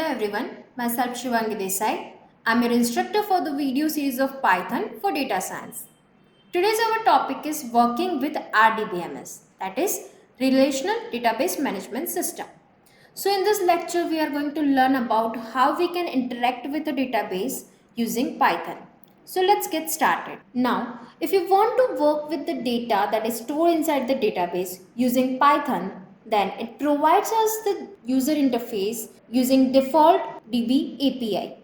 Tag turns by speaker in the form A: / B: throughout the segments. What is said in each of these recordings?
A: Hello everyone, myself Shivangi Desai. I'm your instructor for the video series of Python for data science. Today's our topic is working with RDBMS, that is Relational Database Management System. So in this lecture we are going to learn about how we can interact with a database using Python. So let's get started. Now, if you want to work with the data that is stored inside the database using Python, then it provides us the user interface using default DB API.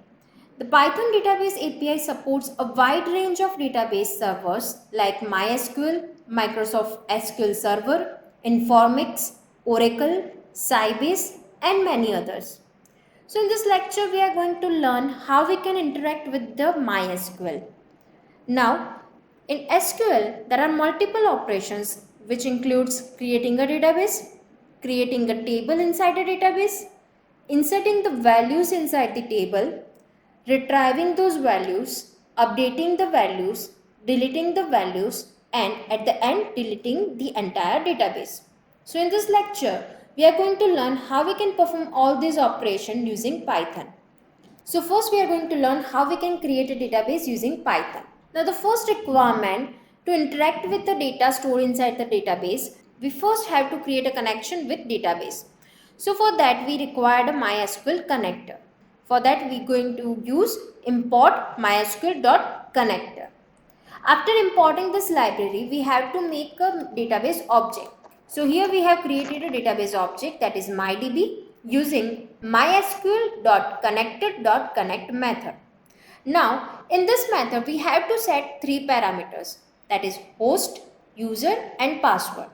A: The Python database API supports a wide range of database servers like MySQL, Microsoft SQL Server, Informix, Oracle, Sybase, and many others. So in this lecture, we are going to learn how we can interact with the MySQL. Now, in SQL, there are multiple operations which includes creating a database, creating a table inside a database, inserting the values inside the table, retrieving those values, updating the values, deleting the values, and at the end deleting the entire database. So in this lecture, we are going to learn how we can perform all these operations using Python. So first we are going to learn how we can create a database using Python. Now the first requirement to interact with the data stored inside the database, we first have to create a connection with database. So for that we required a MySQL connector. For that we are going to use import mysql.connector. After importing this library, we have to make a database object. So here we have created a database object that is MyDB using mysql.connected.connect method. Now in this method we have to set three parameters, that is host, user and password.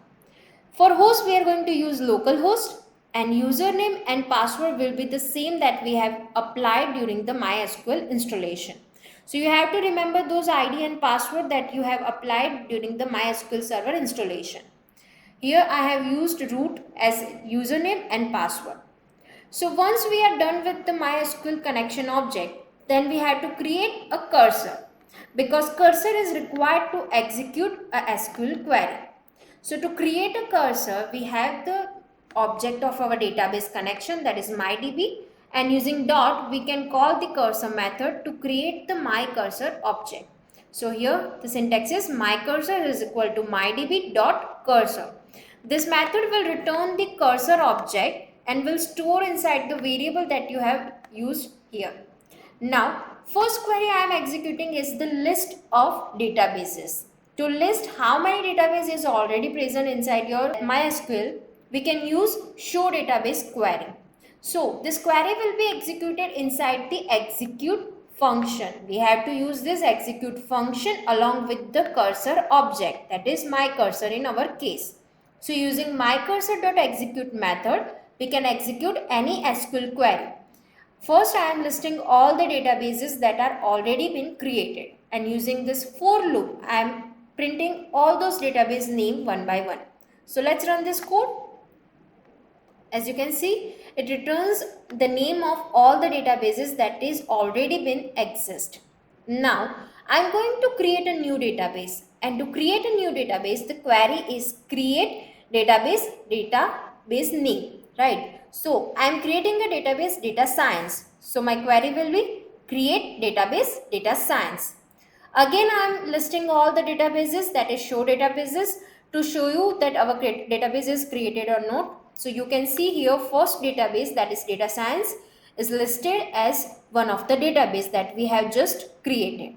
A: For host we are going to use localhost and username and password will be the same that we have applied during the MySQL installation. So you have to remember those ID and password that you have applied during the MySQL server installation. Here I have used root as username and password. So once we are done with the MySQL connection object, then we have to create a cursor because cursor is required to execute a SQL query. So to create a cursor, we have the object of our database connection, that is MyDB, and using dot we can call the cursor method to create the myCursor object. So here the syntax is myCursor is equal to mydb.cursor. This method will return the cursor object and will store inside the variable that you have used here. Now first query I am executing is the list of databases. To list how many database is already present inside your MySQL, we can use show database query. So this query will be executed inside the execute function. We have to use this execute function along with the cursor object, that is myCursor in our case. So using myCursor.execute method, we can execute any SQL query. First I am listing all the databases that are already been created, and using this for loop I am printing all those database name one by one. So let's run this code. As you can see, it returns the name of all the databases that is already been exist. Now I am going to create a new database, and to create a new database the query is create database name, right? So I am creating a database data science. So my query will be create database data science. Again I am listing all the databases, that is show databases, to show you that our database is created or not. So you can see here first database, that is data science, is listed as one of the database that we have just created.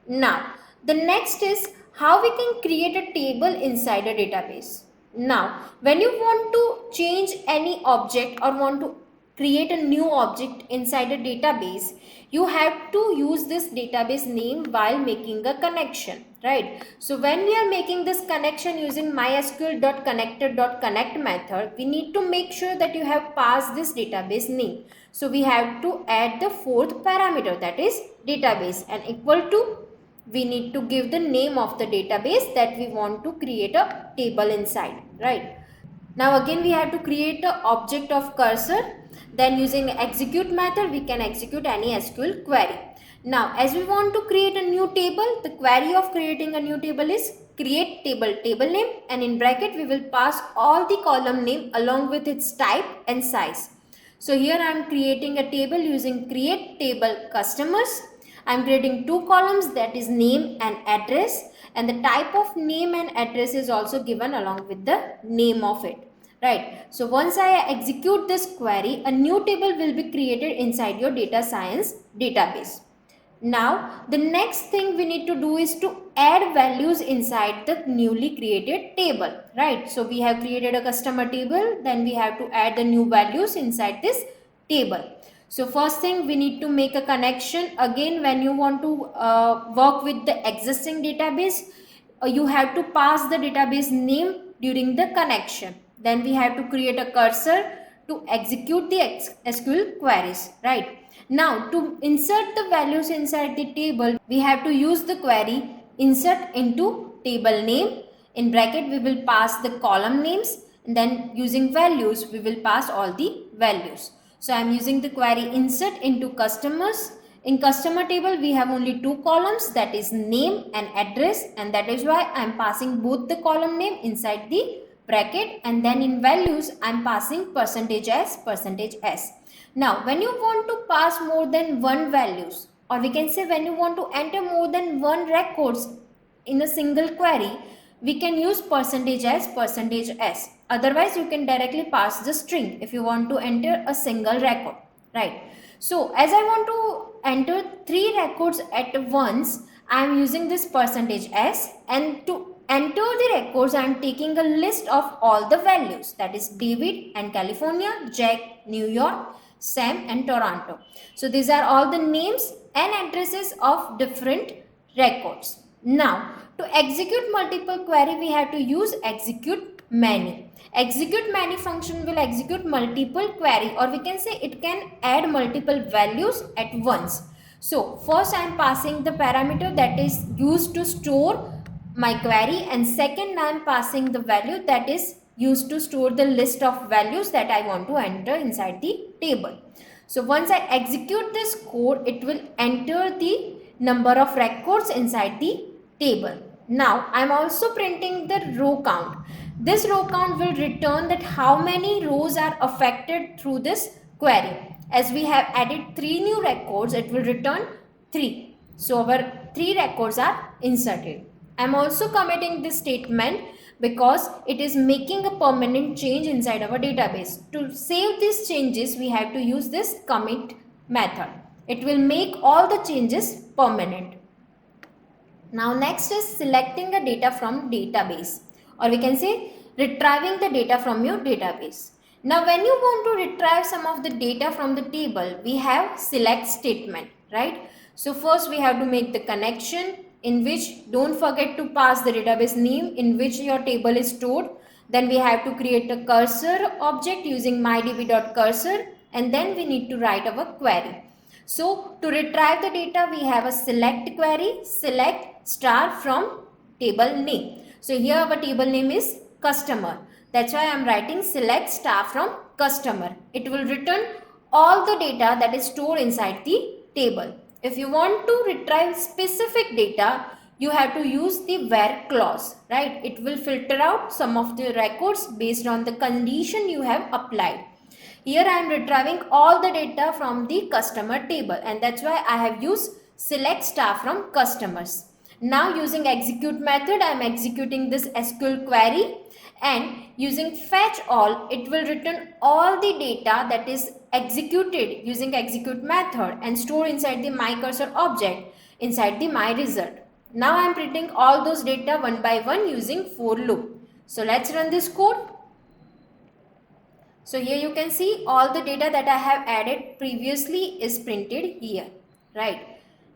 A: Now the next is how we can create a table inside a database. Now when you want to change any object or want to create a new object inside a database, you have to use this database name while making a connection, right? So when we are making this connection using mysql.connected.connect method, we need to make sure that you have passed this database name. So we have to add the fourth parameter, that is database, and equal to we need to give the name of the database that we want to create a table inside, right? Now again we have to create an object of cursor. Then using execute method we can execute any SQL query. Now as we want to create a new table, the query of creating a new table is create table name, and in bracket we will pass all the column name along with its type and size. So here I am creating a table using create table customers. I am creating two columns, that is name and address, and the type of name and address is also given along with the name of it. Right. So once I execute this query, a new table will be created inside your data science database. Now, the next thing we need to do is to add values inside the newly created table, right? So, we have created a customer table, then we have to add the new values inside this table. So, first thing we need to make a connection. Again, when you want to work with the existing database, you have to pass the database name during the connection. Then we have to create a cursor to execute the SQL queries, right? Now, to insert the values inside the table, we have to use the query insert into table name. In bracket, we will pass the column names, and then using values, we will pass all the values. So, I am using the query insert into customers. In customer table, we have only two columns, that is name and address, and that is why I am passing both the column name inside the bracket, and then in values, I am passing %s. Now, when you want to pass more than one values, or we can say when you want to enter more than one records in a single query, we can use %s. Otherwise, you can directly pass the string if you want to enter a single record, right? So, as I want to enter 3 records at once, I am using this %s, and to enter the records, I am taking a list of all the values, that is David and California, Jack, New York, Sam and Toronto. So these are all the names and addresses of different records. Now, to execute multiple query, we have to use execute many. Execute many function will execute multiple query, or we can say it can add multiple values at once. So first I am passing the parameter that is used to store my query, and second I am passing the value that is used to store the list of values that I want to enter inside the table. So once I execute this code, it will enter the number of records inside the table. Now I am also printing the row count. This row count will return that how many rows are affected through this query. As we have added 3 new records, it will return 3. So our 3 records are inserted. I am also committing this statement because it is making a permanent change inside our database. To save these changes, we have to use this commit method. It will make all the changes permanent. Now next is selecting the data from database, or we can say retrieving the data from your database. Now when you want to retrieve some of the data from the table, we have select statement, right? So first we have to make the connection, in which don't forget to pass the database name in which your table is stored. Then we have to create a cursor object using mydb.cursor, and then we need to write our query. So to retrieve the data, we have a select query, select star from table name. So here our table name is customer. That's why I am writing select star from customer. It will return all the data that is stored inside the table. If you want to retrieve specific data, you have to use the where clause, right? It will filter out some of the records based on the condition you have applied. Here I am retrieving all the data from the customer table, and that's why I have used select star from customers. Now using execute method, I am executing this SQL query, and using fetch all, it will return all the data that is executed using execute method and store inside the my cursor object inside the my result. Now I am printing all those data one by one using for loop. So let's run this code. So here you can see all the data that I have added previously is printed here, right?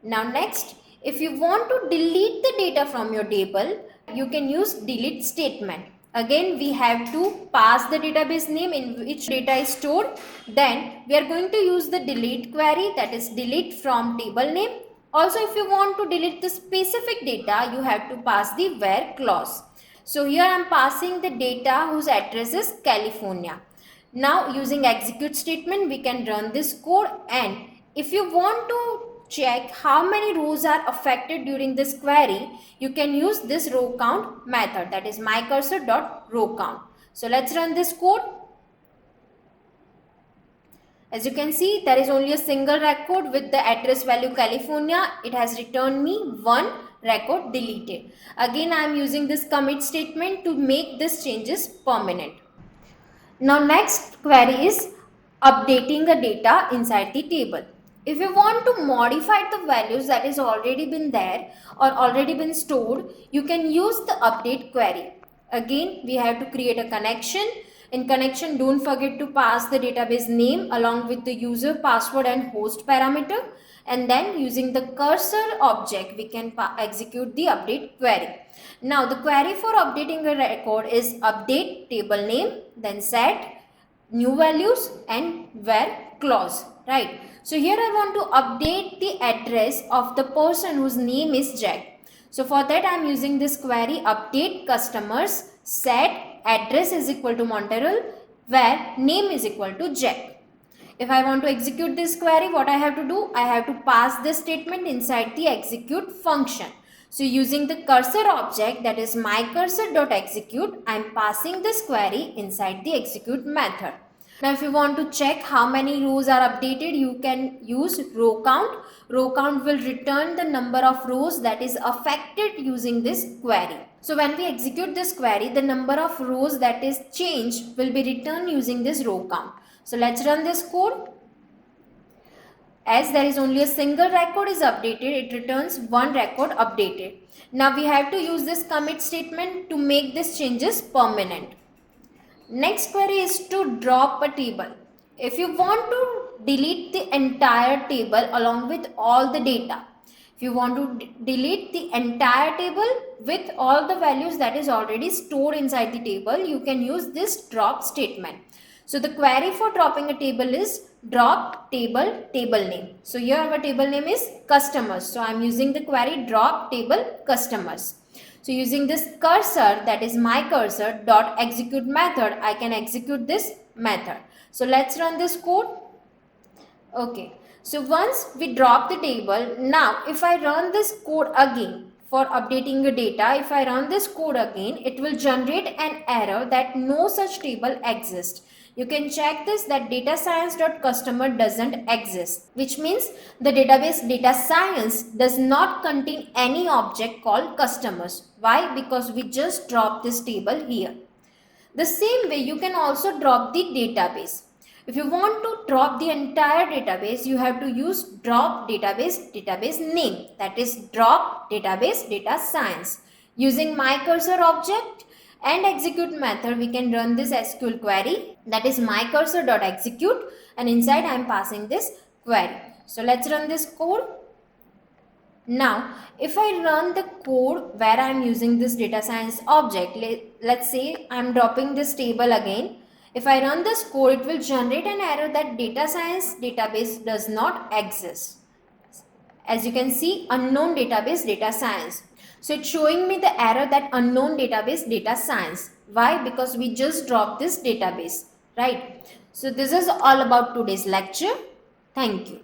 A: Now next, if you want to delete the data from your table, you can use delete statement. Again, we have to pass the database name in which data is stored. Then we are going to use the delete query, that is delete from table name. Also, if you want to delete the specific data, you have to pass the where clause. So here I am passing the data whose address is California. Now using execute statement, we can run this code, and if you want to check how many rows are affected during this query, you can use this row count method, that is mycursor.rowCount. So let's run this code. As you can see, there is only a single record with the address value California. It has returned me one record deleted. Again, I am using this commit statement to make these changes permanent. Now next query is updating the data inside the table. If you want to modify the values that is already been there or already been stored, you can use the update query. Again, we have to create a connection. In connection, don't forget to pass the database name along with the user, password and host parameter. And then using the cursor object, we can execute the update query. Now the query for updating a record is update table name, then set new values and where clause, right? So here I want to update the address of the person whose name is Jack. So for that I am using this query update customers set address is equal to Montreal where name is equal to Jack. If I want to execute this query, what I have to do? I have to pass this statement inside the execute function. So using the cursor object, that is mycursor.execute, I am passing this query inside the execute method. Now if you want to check how many rows are updated, you can use row count. Row count will return the number of rows that is affected using this query. So when we execute this query, the number of rows that is changed will be returned using this row count. So let's run this code. As there is only a single record is updated, it returns one record updated. Now we have to use this commit statement to make these changes permanent. Next query is to drop a table. If you want to delete the entire table along with all the data, if you want to delete the entire table with all the values that is already stored inside the table, you can use this drop statement. So the query for dropping a table is drop table name. So here our table name is customers. So I am using the query drop table customers. So using this cursor, that is my cursor dot execute method, I can execute this method. So let's run this code. Okay. So once we drop the table, now if I run this code again for updating the data, if I run this code again, it will generate an error that no such table exists. You can check this that data science.customer doesn't exist, which means the database data science does not contain any object called customers. Why? Because we just dropped this table here. The same way you can also drop the database. If you want to drop the entire database, you have to use drop database name, that is drop database data science. Using my cursor object and execute method, we can run this SQL query, that is mycursor.execute, and inside I am passing this query. So let's run this code. Now if I run the code where I am using this data science object, let's say I am dropping this table again. If I run this code, it will generate an error that data science database does not exist. As you can see, unknown database data science. So it's showing me the error that unknown database data science. Why? Because we just dropped this database, right? So this is all about today's lecture. Thank you.